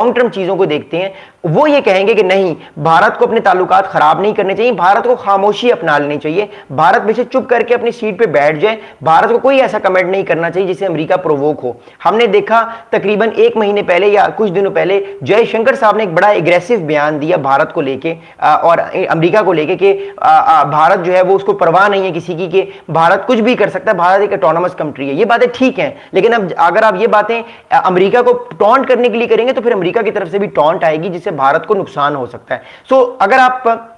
Long term चीजों को देखते हैं, वो ये कहेंगे कि नहीं, भारत को अपने ताल्लुकात खराब नहीं करने चाहिए, भारत को खामोशी अपना लेनी चाहिए, भारत में से चुप करके अपनी सीट पे बैठ जाए, भारत को कोई ऐसा कमेंट नहीं करना चाहिए जिससे अमेरिका प्रोवोक हो। हमने देखा तकरीबन 1 महीने पहले या कुछ दिनों पहले जयशंकर साहब ने एक बड़ा एग्रेसिव बयान दिया भारत को लेके और अमेरिका को लेके कि भारत जो है वो उसको परवाह नहीं है किसी की कि भारत कुछ भी कर सकता है, भारत एक ऑटोनमस कंट्री है। ये बातें ठीक हैं, लेकिन अब अगर आप ये बातें अमेरिका को टॉन्ट करने के लिए करेंगे तो फिर अमेरिका की तरफ से भी टॉन्ट आएगी जिससे भारत को नुकसान हो सकता है। सो अगर आप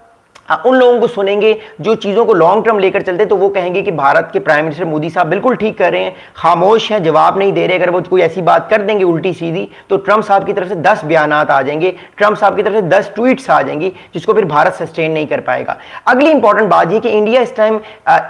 उन लोगों को सुनेंगे जो चीजों को लॉन्ग टर्म लेकर चलते, तो वो कहेंगे कि भारत के प्राइम मिनिस्टर मोदी साहब बिल्कुल ठीक कर रहे हैं, खामोश हैं, जवाब नहीं दे रहे। अगर वो कोई ऐसी बात कर देंगे उल्टी सीधी तो ट्रंप साहब की तरफ से 10 बयानात आ जाएंगे, ट्रंप साहब की तरफ से 10 ट्वीट्स आ जाएंगी, जिसको फिर भारत सस्टेन नहीं कर पाएगा। अगली इंपॉर्टेंट बात यह कि इंडिया इस टाइम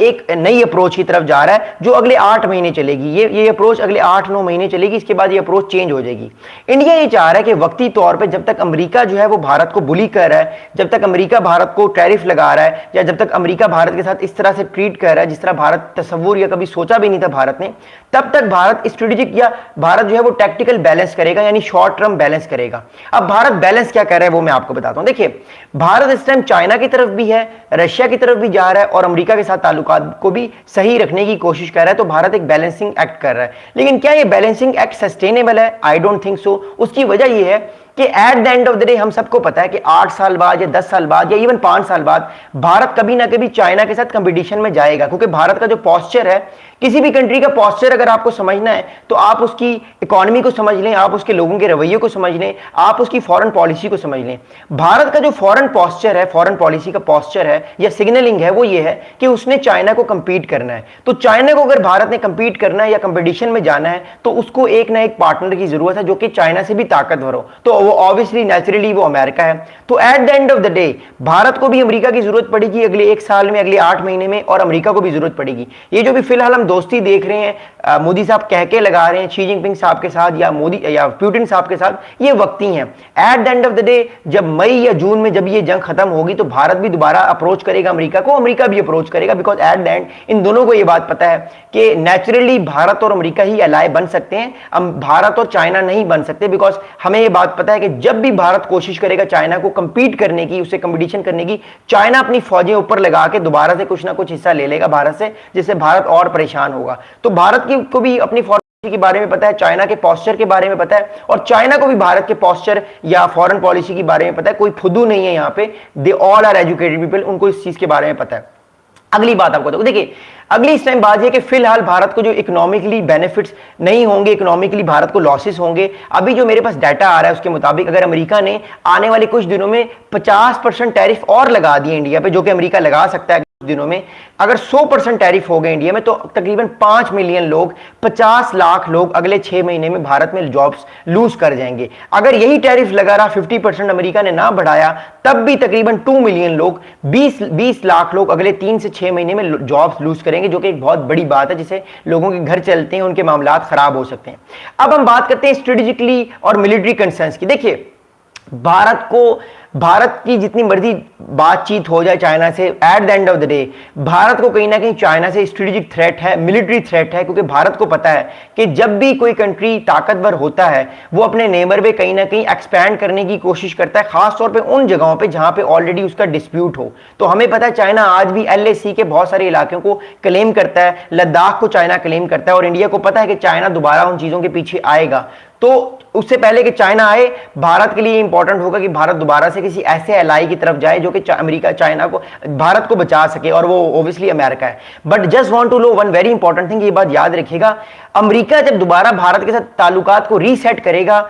एक नई अप्रोच की तरफ जा रहा है जो अगले 8 महीने चलेगी। ये अप्रोच अगले 8-9 महीने चलेगी, इसके बाद ये अप्रोच चेंज हो जाएगी। इंडिया ये चाह रहा है कि वक्ती तौर पर जब तक अमेरिका जो है वो भारत को बुली कर रहा है, जब तक अमेरिका भारत को टैरिफ लगा रहा है, या जब तक अमेरिका भारत के साथ इस तरह से ट्रीट कर रहा है जिस तरह भारत तसव्वुर या कभी सोचा भी नहीं था भारत ने, तब तक भारत स्ट्रेटेजिक या भारत जो है वो टैक्टिकल बैलेंस करेगा, यानी शॉर्ट टर्म बैलेंस करेगा। अब भारत बैलेंस क्या कर रहा है वो मैं आपको बताता हूं। देखिए, भारत इस टाइम चाइना की तरफ भी है, रशिया की तरफ भी जा रहा है और अमेरिका के साथ ताल्लुकात को भी सही रखने की कोशिश कर रहा है। तो भारत एक बैलेंसिंग एक्ट कर रहा है, लेकिन क्या ये बैलेंसिंग एक्ट सस्टेनेबल है? I don't think so. उसकी वजह यह है कि at the end of the day हम सबको पता है कि 8 साल बाद या 10 साल बाद या इवन 5 साल बाद भारत कभी ना कभी चाइना के साथ कंपटीशन में जाएगा, क्योंकि भारत का जो पोस्चर है, किसी भी कंट्री का पोस्चर अगर आपको समझना है तो आप उसकी इकोनॉमी को समझ लें, आप उसके लोगों के रवैये को समझ लें, आप उसकी फॉरेन पॉलिसी को समझ लें। भारत का जो फॉरेन पोस्चर है, फॉरेन पॉलिसी का पोस्चर है या सिग्नलिंग है, वो ये है कि उसने चाइना को कंपीट करना है। तो चाइना को अगर भारत ने कंपीट करना है या कंपटीशन में जाना है तो उसको एक ना एक पार्टनर की जरूरत है जो कि चाइना से भी ताकतवर हो। तो वो ऑब्वियसली नेचुरली वो अमेरिका है। तो at the end of the day Bharat को भी अमेरिका की जरूरत पड़ेगी अगले 1 साल में, अगले 8 महीने में, और अमेरिका को भी जरूरत पड़ेगी। ये जो भी फिलहाल हम दोस्ती देख रहे हैं, मोदी साहब कह के लगा रहे हैं शी जिनपिंग साहब के साथ या मोदी या पुतिन साहब के साथ, ये वक्ती हैं। At the end of the day जब मई या जून में जब ये जंग खत्म होगी तो भारत भी दोबारा अप्रोच करेगा अमेरिका को, अमेरिका भी अप्रोच करेगा, because at the and in दोनों को ये बात पता है कि नेचुरली भारत और अमेरिका ही अलाय बन सकते हैं, हम भारत और चाइना नहीं बन सकते। बिकॉज हमें ये बात पता है कि जब भी भारत कोशिश करेगा चाइना को कंपीट करने की, उससे कंपटीशन करने की, चाइना अपनी फौजें ऊपर लगा के दोबारा से कुछ ना कुछ हिस्सा ले लेगा भारत से, जिससे भारत और परेशान होगा। तो भारत को भी अपनी फॉरेन के बारे में पता है, चाइना के पोस्चर के बारे में पता है, और चाइना को भी भारत के पोस्चर या फॉरेन पॉलिसी के बारे में पता है। कोई फुद्दू नहीं है यहाँ पे, they all are educated people, उनको इस चीज के बारे में पता है। अगली बात आपको देखिए, अगली इस टाइम बात यह कि फिलहाल भारत को जो इकोनॉमिकली बेनिफिट्स नहीं होंगे, इकोनॉमिकली भारत को लॉसेस होंगे। अभी जो मेरे पास डाटा आ रहा है उसके मुताबिक अगर अमेरिका ने आने वाले कुछ दिनों में 50% टैरिफ और लगा दिए इंडिया पे, जो कि अमेरिका लगा सकता है दिनों में, अगर 100% टैरिफ हो गए इंडिया में तो तकरीबन 5 मिलियन लोग, 50 लाख लोग अगले 6 महीने में भारत में जॉब्स लूज कर जाएंगे। अगर यही टैरिफ लगा रहा, 50% अमेरिका ने ना बढ़ाया, तब भी तकरीबन 2 मिलियन लोग, 20 लाख लोग अगले 3 से 6 महीने में जॉब्स लूज करेंगे, जो कि एक बहुत बड़ी बात है, जिससे लोगों के घर चलते हैं, उनके मामलात खराब हो सकते हैं। अब हम बात करते हैं स्ट्रेटेजिकली और मिलिट्री कंसर्न्स की। देखिए, भारत की जितनी मर्जी बातचीत हो जाए चाइना से, at the end of the day Bharat को कहीं ना कहीं चाइना से स्ट्रेटेजिक थ्रेट है, मिलिट्री थ्रेट है, क्योंकि भारत को पता है कि जब भी कोई कंट्री ताकतवर होता है वो अपने नेबर पे कहीं ना कहीं एक्सपैंड करने की कोशिश करता है, खासतौर पे उन जगहों पे जहां पे ऑलरेडी उसका डिस्प्यूट हो। तो हमें पता है चाइना आज भी LAC के बहुत सारे इलाकों को क्लेम करता है, लद्दाख को चाइना क्लेम करता है, और इंडिया को पता है कि चाइना दोबारा उन चीजों के पीछे आएगा। तो उससे पहले कि चाइना आए, भारत के लिए इंपॉर्टेंट होगा कि भारत दोबारा से किसी ऐसे एलाई की तरफ जाए जो कि अमेरिका चाइना को, भारत को बचा सके, और वो ओब्वियसली अमेरिका है। But just want to know one very important thing, ये बात याद रखिएगा, अमेरिका जब दोबारा भारत के साथ ताल्लुकात को रीसेट करेगा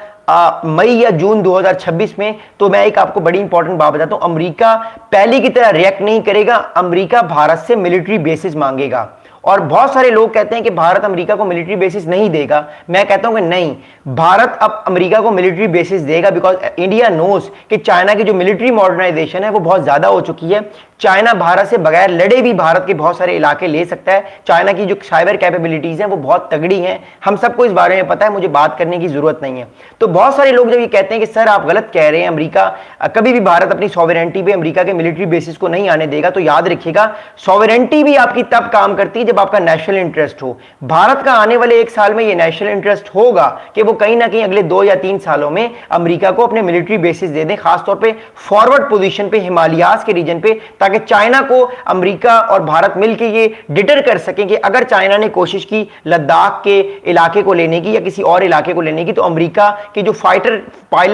मई या जून 2026 में, तो मैं एक आपको बड़ी इंपॉर्टेंट बात बताता हूं, अमेरिका पहले की तरह रिएक्ट नहीं करेगा, अमेरिका भारत से मिलिट्री बेसिस मांगेगा। और बहुत सारे लोग कहते हैं कि भारत अमेरिका को मिलिट्री बेसिस नहीं देगा, मैं कहता हूं कि नहीं, भारत अब अमेरिका को मिलिट्री बेसिस देगा, बिकॉज इंडिया नोस कि चाइना की जो मिलिट्री मॉडर्नाइजेशन है वो बहुत ज्यादा हो चुकी है। चाइना भारत से बगैर लड़े भी भारत के बहुत सारे इलाके ले सकता है। चाइना की जो साइबर कैपेबिलिटीज हैं वो बहुत तगड़ी हैं, हम सबको इस बारे में पता है, मुझे बात करने की जरूरत नहीं है। तो बहुत सारे लोग जब ये कहते हैं कि सर आप गलत कह रहे हैं, अमेरिका कभी भी भारत अपनी सॉवरेंटी पे अमेरिका के मिलिट्री बेसिस को नहीं आने देगा, तो याद रखिएगा सॉवरेंटी भी आपकी तब काम करती है जब आपका नेशनल इंटरेस्ट हो। भारत का आने वाले 1 साल में ये नेशनल इंटरेस्ट होगा कि वो कहीं ना कहीं अगले 2 या 3 सालों में अमेरिका को अपने मिलिट्री बेसिस दे दें, खासतौर पे फॉरवर्ड पोजीशन पे, हिमालयाज के रीजन पे, ताकि चाइना को अमेरिका और भारत मिलकर ये डिटर कर सकें कि अगर चाइना ने कोशिश की लद्दाख के इलाके को लेने की या किसी और इलाके को लेने की, तो अमेरिका के जो फाइटर पायलट